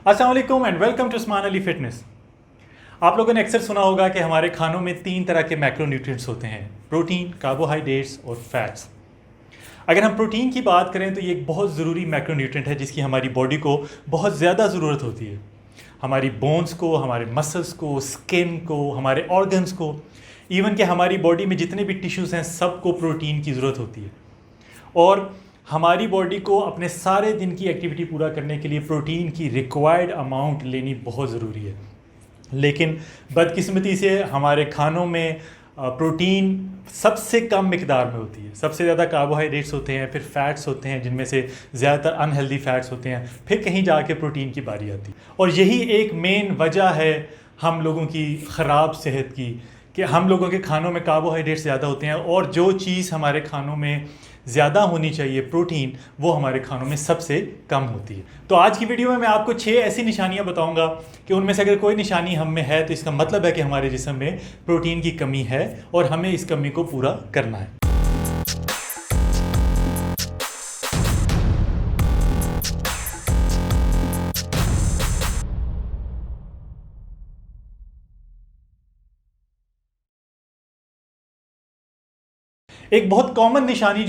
अस्सलाम वालेकुम and welcome to Usman Ali fitness. आप लोगों ने अक्सर सुना होगा कि हमारे खानों में 3 तरह के मैक्रोन्यूट्रिएंट्स होते हैं: प्रोटीन, कार्बोहाइड्रेट्स और फैट्स। अगर हम प्रोटीन की बात करें तो ये एक बहुत ज़रूरी मैक्रोन्यूट्रिएंट है जिसकी हमारी बॉडी को बहुत ज़्यादा ज़रूरत होती है। हमारी बोन्स को, हमारे मसल्स को, स्किन को, हमारे ऑर्गन्स को, इवन कि हमारी बॉडी में जितने भी टिश्यूज़ हैं सबको प्रोटीन की ज़रूरत होती है। और हमारी बॉडी को अपने सारे दिन की एक्टिविटी पूरा करने के लिए प्रोटीन की रिक्वायर्ड अमाउंट लेनी बहुत ज़रूरी है। लेकिन बदकिस्मती से हमारे खानों में प्रोटीन सबसे कम मिकदार में होती है। सबसे ज़्यादा कार्बोहाइड्रेट्स होते हैं, फिर फैट्स होते हैं जिनमें से ज़्यादातर अनहेल्दी फैट्स होते हैं, फिर कहीं जाके प्रोटीन की बारी आती है। और यही एक मेन वजह है हम लोगों की ख़राब सेहत की, कि हम लोगों के खानों में कार्बोहाइड्रेट्स ज़्यादा होते हैं और जो चीज़ हमारे खानों में ज़्यादा होनी चाहिए प्रोटीन, वो हमारे खानों में सबसे कम होती है। तो आज की वीडियो में मैं आपको 6 ऐसी निशानियां बताऊंगा कि उनमें से अगर कोई निशानी हम में है तो इसका मतलब है कि हमारे जिस्म में प्रोटीन की कमी है और हमें इस कमी को पूरा करना है। एक बहुत कॉमन निशानी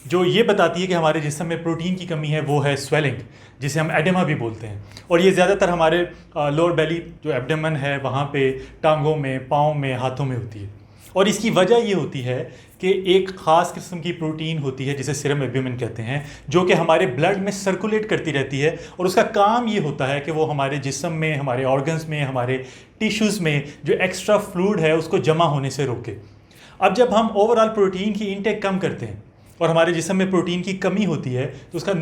जो ये बताती है कि हमारे जिस्म में प्रोटीन की कमी है वो है स्वेलिंग, जिसे हम एडेमा भी बोलते हैं। और ये ज़्यादातर हमारे लोअर बेली जो एब्डोमेन है वहाँ पे, टांगों में, पाँव में, हाथों में होती है। और इसकी वजह ये होती है कि एक ख़ास किस्म की प्रोटीन होती है जिसे सीरम एल्ब्यूमिन कहते हैं, जो कि हमारे ब्लड में सर्कुलेट करती रहती है। और उसका काम ये होता है कि वो हमारे जिस्म में, हमारे ऑर्गन्स में, हमारे टिश्यूज़ में जो एक्स्ट्रा फ्लूइड है उसको जमा होने से रोके। अब जब हम ओवरऑल प्रोटीन की इंटेक कम करते हैं और हमारे जिस्म में प्रोटीन की कमी होती है तो उसका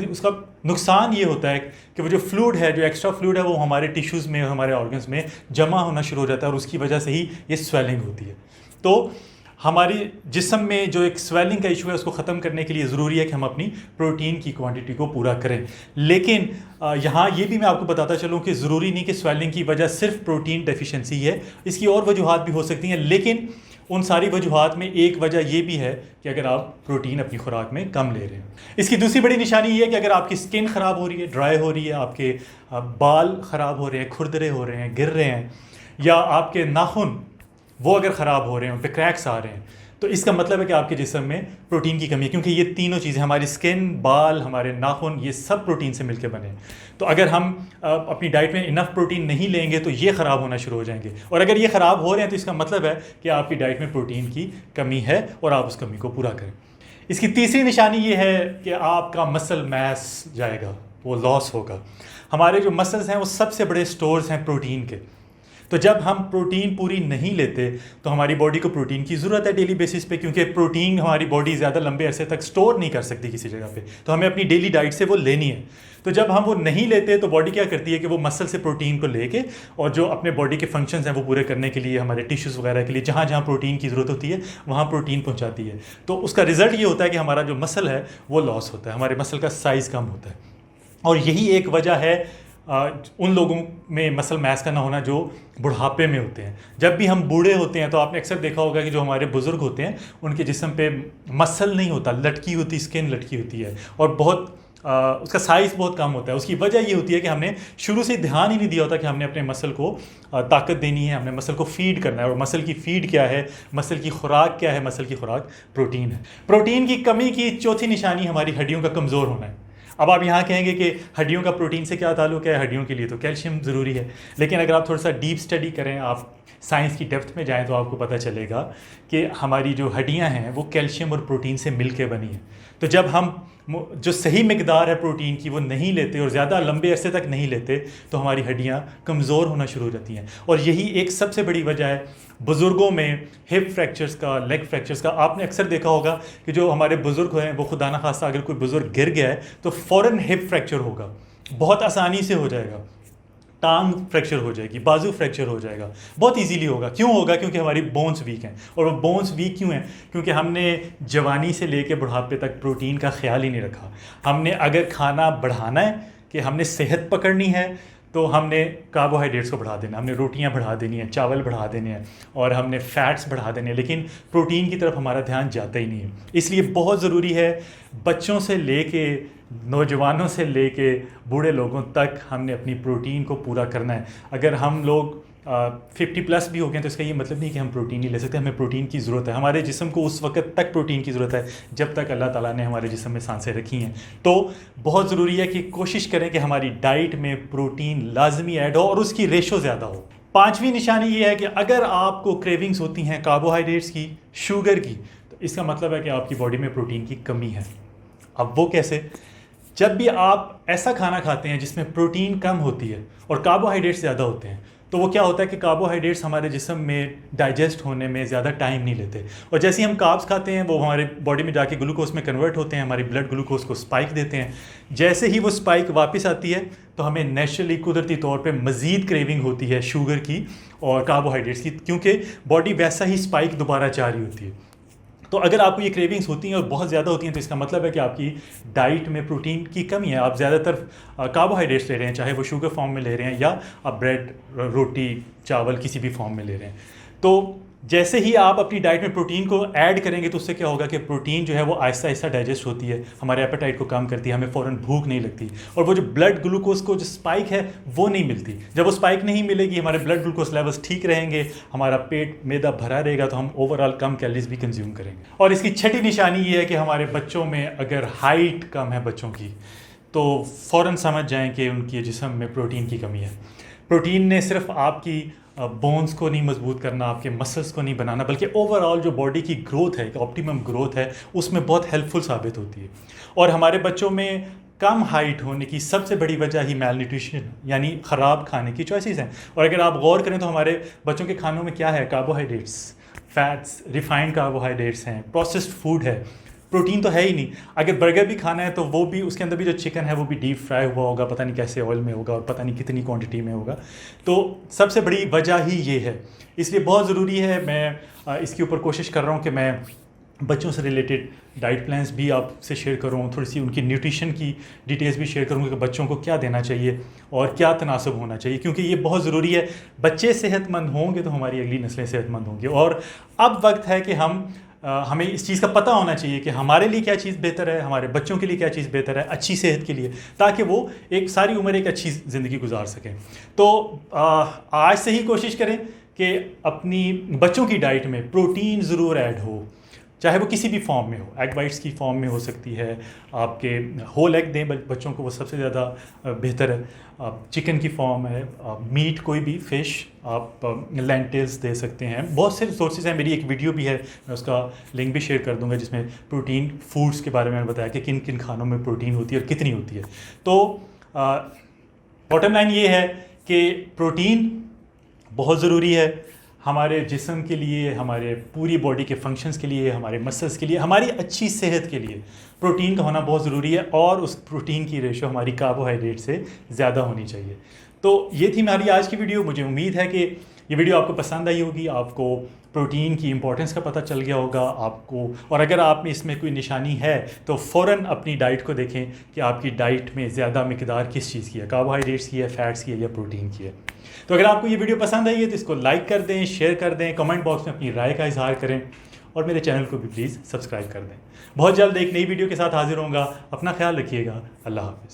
नुकसान ये होता है कि वो जो फ्लूइड है, जो एक्स्ट्रा फ्लूइड है, वो हमारे टिश्यूज़ में, हमारे ऑर्गन्स में जमा होना शुरू हो जाता है और उसकी वजह से ही ये स्वेलिंग होती है। तो हमारी जिस्म में जो एक स्वेलिंग का इशू है उसको ख़त्म करने के लिए ज़रूरी है कि हम अपनी प्रोटीन की क्वांटिटी को पूरा करें। लेकिन यहाँ ये भी मैं आपको बताता चलूँ कि ज़रूरी नहीं कि स्वेलिंग की वजह सिर्फ प्रोटीन डेफिशिएंसी है, इसकी और वजूहात भी हो सकती हैं। लेकिन उन सारी वजूहात में एक वजह ये भी है कि अगर आप प्रोटीन अपनी खुराक में कम ले रहे हैं। इसकी दूसरी बड़ी निशानी ये है कि अगर आपकी स्किन ख़राब हो रही है, ड्राई हो रही है, आपके बाल ख़राब हो रहे हैं, खुरदरे हो रहे हैं, गिर रहे हैं, या आपके नाखून वो अगर ख़राब हो रहे हैं, उन पे क्रैक्स आ रहे हैं, तो इसका मतलब है कि आपके जिस्म में प्रोटीन की कमी है। क्योंकि ये तीनों चीज़ें, हमारी स्किन, बाल, हमारे नाखून, ये सब प्रोटीन से मिलकर बने हैं। तो अगर हम अपनी डाइट में इनफ प्रोटीन नहीं लेंगे तो ये ख़राब होना शुरू हो जाएंगे। और अगर ये ख़राब हो रहे हैं तो इसका मतलब है कि आपकी डाइट में प्रोटीन की कमी है और आप उस कमी को पूरा करें। इसकी तीसरी निशानी ये है कि आपका मसल मास जाएगा, वो लॉस होगा। हमारे जो मसल्स हैं वो सबसे बड़े स्टोर्स हैं प्रोटीन के। तो जब हम प्रोटीन पूरी नहीं लेते तो हमारी बॉडी को प्रोटीन की ज़रूरत है डेली बेसिस पे, क्योंकि प्रोटीन हमारी बॉडी ज़्यादा लंबे अरसे तक स्टोर नहीं कर सकती किसी जगह पे, तो हमें अपनी डेली डाइट से वो लेनी है। तो जब हम वो नहीं लेते तो बॉडी क्या करती है कि वो मसल से प्रोटीन को लेके और जो अपने बॉडी के फंक्शंस हैं वो पूरे करने के लिए, हमारे टिश्यूज़ वगैरह के लिए जहाँ जहाँ प्रोटीन की ज़रूरत होती है वहाँ प्रोटीन पहुँचाती है। तो उसका रिज़ल्ट ये होता है कि हमारा जो मसल है वो लॉस होता है, हमारे मसल का साइज़ कम होता है। और यही एक वजह है उन लोगों में मसल मास का ना होना जो बुढ़ापे में होते हैं। जब भी हम बूढ़े होते हैं तो आपने अक्सर देखा होगा कि जो हमारे बुज़ुर्ग होते हैं उनके जिस्म पे मसल नहीं होता, लटकी होती, स्किन लटकी होती है और बहुत उसका साइज़ बहुत कम होता है। उसकी वजह ये होती है कि हमने शुरू से ध्यान ही नहीं दिया होता कि हमने अपने मसल को ताकत देनी है, हमने मसल को फीड करना है। और मसल की फीड क्या है, मसल की खुराक क्या है? मसल की खुराक प्रोटीन है। प्रोटीन की कमी की चौथी निशानी हमारी हड्डियों का कमज़ोर होना है। अब आप यहाँ कहेंगे कि हड्डियों का प्रोटीन से क्या ताल्लुक़ है? हड्डियों के लिए तो कैल्शियम ज़रूरी है। लेकिन अगर आप थोड़ा सा डीप स्टडी करें, आप साइंस की डेप्थ में जाएं तो आपको पता चलेगा कि हमारी जो हड्डियाँ हैं वो कैल्शियम और प्रोटीन से मिल के बनी हैं। तो जब हम जो सही मिकदार है प्रोटीन की वो नहीं लेते और ज़्यादा लंबे अरसे तक नहीं लेते तो हमारी हड्डियाँ कमज़ोर होना शुरू हो जाती हैं। और यही एक सबसे बड़ी वजह है बुज़ुर्गों में हिप फ्रैक्चर्स का, लेग फ्रैक्चर्स का। आपने अक्सर देखा होगा कि जो हमारे बुज़ुर्ग हैं वो खुदा ना खास्ता अगर कोई बुज़ुर्ग गिर गया है तो फ़ौरन हिप फ्रैक्चर होगा, बहुत आसानी से हो जाएगा। टांग फ्रैक्चर हो जाएगी, बाजू फ्रैक्चर हो जाएगा, बहुत इजीली होगा। क्यों होगा? क्योंकि हमारी बोन्स वीक हैं। और वो बोन्स वीक क्यों हैं? क्योंकि हमने जवानी से लेकर बुढ़ापे तक प्रोटीन का ख्याल ही नहीं रखा। हमने अगर खाना बढ़ाना है कि हमने सेहत पकड़नी है तो हमने कार्बोहाइड्रेट्स को बढ़ा देना, हमने रोटियां बढ़ा देनी है, चावल बढ़ा देने हैं और हमने फैट्स बढ़ा देने हैं, लेकिन प्रोटीन की तरफ हमारा ध्यान जाता ही नहीं है। इसलिए बहुत ज़रूरी है बच्चों से लेके नौजवानों से लेके बूढ़े लोगों तक हमने अपनी प्रोटीन को पूरा करना है। अगर हम लोग 50+ भी हो गए तो इसका ये मतलब नहीं कि हम प्रोटीन नहीं ले सकते। हमें प्रोटीन की ज़रूरत है, हमारे जिस्म को उस वक्त तक प्रोटीन की ज़रूरत है जब तक अल्लाह ताला ने हमारे जिस्म में सांसें रखी हैं। तो बहुत ज़रूरी है कि कोशिश करें कि हमारी डाइट में प्रोटीन लाजमी ऐड हो और उसकी रेशो ज़्यादा हो। 5वीं निशानी ये है कि अगर आपको क्रेविंग्स होती हैं कार्बोहाइड्रेट्स की, शुगर की, तो इसका मतलब है कि आपकी बॉडी में प्रोटीन की कमी है। अब वो कैसे? जब भी आप ऐसा खाना खाते हैं जिसमें प्रोटीन कम होती है और कार्बोहाइड्रेट्स ज़्यादा होते हैं, तो वो क्या होता है कि कार्बोहाइड्रेट्स हमारे जिस्म में डाइजेस्ट होने में ज़्यादा टाइम नहीं लेते, और जैसे ही हम कार्ब्स खाते हैं वो हमारे बॉडी में जाके ग्लूकोज में कन्वर्ट होते हैं, हमारी ब्लड ग्लूकोज को स्पाइक देते हैं। जैसे ही वो स्पाइक वापस आती है तो हमें नेचुरली, कुदरती तौर पे मज़ीद क्रेविंग होती है शुगर की और कार्बोहाइड्रेट्स की, क्योंकि बॉडी वैसा ही स्पाइक दोबारा चाह रही होती है। तो अगर आपको ये क्रेविंग्स होती हैं और बहुत ज़्यादा होती हैं तो इसका मतलब है कि आपकी डाइट में प्रोटीन की कमी है। आप ज़्यादातर कार्बोहाइड्रेट्स ले रहे हैं, चाहे वो शुगर फॉर्म में ले रहे हैं या आप ब्रेड, रोटी, चावल किसी भी फॉर्म में ले रहे हैं। तो जैसे ही आप अपनी डाइट में प्रोटीन को ऐड करेंगे तो उससे क्या होगा कि प्रोटीन जो है वो आहिस्ता आहिस्ता डाइजेस्ट होती है, हमारे एपेटाइट को कम करती है, हमें फ़ौरन भूख नहीं लगती, और वो जो ब्लड ग्लूकोज को जो स्पाइक है वो नहीं मिलती। जब वो स्पाइक नहीं मिलेगी, हमारे ब्लड ग्लूकोज लेवल्स ठीक रहेंगे, हमारा पेट मैदा भरा रहेगा, तो हम ओवरऑल कम कैलोरीज भी कंज्यूम करेंगे। और इसकी छठी निशानी ये है कि हमारे बच्चों में अगर हाइट कम है बच्चों की, तो फ़ौरन समझ जाएँ कि उनकी जिस्म में प्रोटीन की कमी है। प्रोटीन ने सिर्फ आपकी बोन्स को नहीं मजबूत करना, आपके मसल्स को नहीं बनाना, बल्कि ओवरऑल जो बॉडी की ग्रोथ है, ऑप्टिमम ग्रोथ है, उसमें बहुत हेल्पफुल साबित होती है। और हमारे बच्चों में कम हाइट होने की सबसे बड़ी वजह ही मैल न्यूट्रिशन यानी ख़राब खाने की चॉइसेस हैं। और अगर आप गौर करें तो हमारे बच्चों के खानों में क्या है? कार्बोहाइड्रेट्स, फैट्स, रिफाइंड कार्बोहाइड्रेट्स हैं, प्रोसेस्ड फूड है, प्रोटीन तो है ही नहीं। अगर बर्गर भी खाना है तो वो भी, उसके अंदर भी जो चिकन है वो भी डीप फ्राई हुआ होगा, पता नहीं कैसे ऑयल में होगा और पता नहीं कितनी क्वांटिटी में होगा। तो सबसे बड़ी वजह ही ये है। इसलिए बहुत ज़रूरी है, मैं इसके ऊपर कोशिश कर रहा हूँ कि मैं बच्चों से रिलेटेड डाइट प्लान्स भी आपसे शेयर करूँ, थोड़ी सी उनकी न्यूट्रिशन की डिटेल्स भी शेयर करूँगा कि बच्चों को क्या देना चाहिए और क्या तनासब होना चाहिए, क्योंकि ये बहुत ज़रूरी है। बच्चे सेहतमंद होंगे तो हमारी अगली नस्लें सेहतमंद होंगी। और अब वक्त है कि हमें इस चीज़ का पता होना चाहिए कि हमारे लिए क्या चीज़ बेहतर है, हमारे बच्चों के लिए क्या चीज़ बेहतर है अच्छी सेहत के लिए, ताकि वो एक सारी उम्र एक अच्छी ज़िंदगी गुजार सकें। तो आज से ही कोशिश करें कि अपनी बच्चों की डाइट में प्रोटीन ज़रूर ऐड हो, चाहे वो किसी भी फॉर्म में हो। एग वाइट्स की फॉर्म में हो सकती है, आपके होल एग दें बच्चों को, वो सबसे ज़्यादा बेहतर है। चिकन की फॉर्म है, मीट कोई भी, फ़िश, आप लेंटिल्स दे सकते हैं। बहुत से सोर्सेज हैं, मेरी एक वीडियो भी है, मैं उसका लिंक भी शेयर कर दूंगा, जिसमें प्रोटीन फूड्स के बारे में मैंने बताया कि किन किन खानों में प्रोटीन होती है और कितनी होती है। तो बॉटम लाइन ये है कि प्रोटीन बहुत ज़रूरी है हमारे जिस्म के लिए, हमारे पूरी बॉडी के फंक्शंस के लिए, हमारे मसल्स के लिए, हमारी अच्छी सेहत के लिए प्रोटीन का होना बहुत ज़रूरी है। और उस प्रोटीन की रेशो हमारी कार्बोहाइड्रेट से ज़्यादा होनी चाहिए। तो ये थी हमारी आज की वीडियो। मुझे उम्मीद है कि ये वीडियो आपको पसंद आई होगी, आपको प्रोटीन की इंपॉर्टेंस का पता चल गया होगा आपको। और अगर आप में इसमें कोई निशानी है तो फ़ौरन अपनी डाइट को देखें कि आपकी डाइट में ज़्यादा मिकदार किस चीज़ की है, कार्बोहाइड्रेट्स की है, फैट्स की है या प्रोटीन की है। तो अगर आपको ये वीडियो पसंद आई है तो इसको लाइक कर दें, शेयर कर दें, कमेंट बॉक्स में अपनी राय का इजहार करें और मेरे चैनल को भी प्लीज़ सब्सक्राइब कर दें। बहुत जल्द एक नई वीडियो के साथ हाजिर होऊंगा। अपना ख्याल रखिएगा। अल्लाह हाफ़िज़।